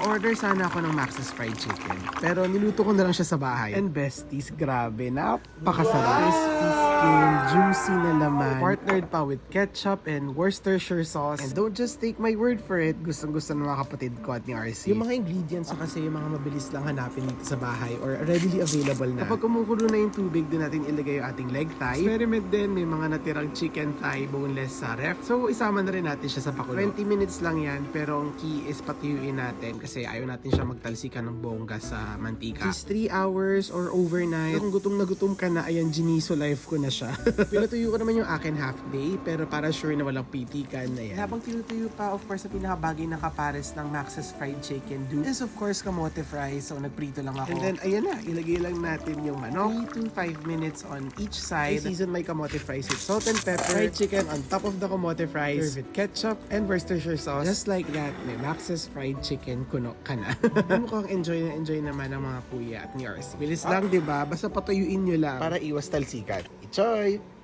Nagpa-order sana ako ng Max's Fried Chicken. Pero niluto ko na lang siya sa bahay. And besties, grabe, napakasarap. Crispy skin, juicy na laman, partnered pa with ketchup and Worcestershire sauce. And don't just take my word for it, gustong-gusto ng mga kapatid ko at ni RC. Yung mga ingredients kasi yung mga mabilis lang hanapin dito sa bahay or readily available na. Kapag kumukulo na yung tubig, doon natin ilagay yung ating leg thigh. Experiment din, may mga natirang chicken thigh boneless sa ref. So isama na rin natin siya sa pakulo. 20 minutes lang yan, pero ang key is patuyuin natin kasi ayaw natin siya magtalsikan ng bongga sa mantika. Is 3 hours or overnight. Kung gutom na gutom ka na, ayan, giniso life ko na siya. Pinatuyo ko naman yung akin half day, pero para sure na walang pitikan na yan. Habang tinutuyo pa, of course, na pinakabagay na kapares ng Max's Fried Chicken is of course kamote fries. So nagprito lang ako. And then ayan na, ilagay lang natin yung manok. 3 to 5 minutes on each side. I season my kamote fries with salt and pepper. Fried chicken on top of the kamote fries. Serve with ketchup and Worcestershire sauce. Just like that, may Max's Fried Chicken kuno ka na. Mukhang enjoy na enjoy naman ng mga kuya at ni RC. Bilis lang, di ba? Basta patuyuin nyo lang para iwas talsikan. Enjoy!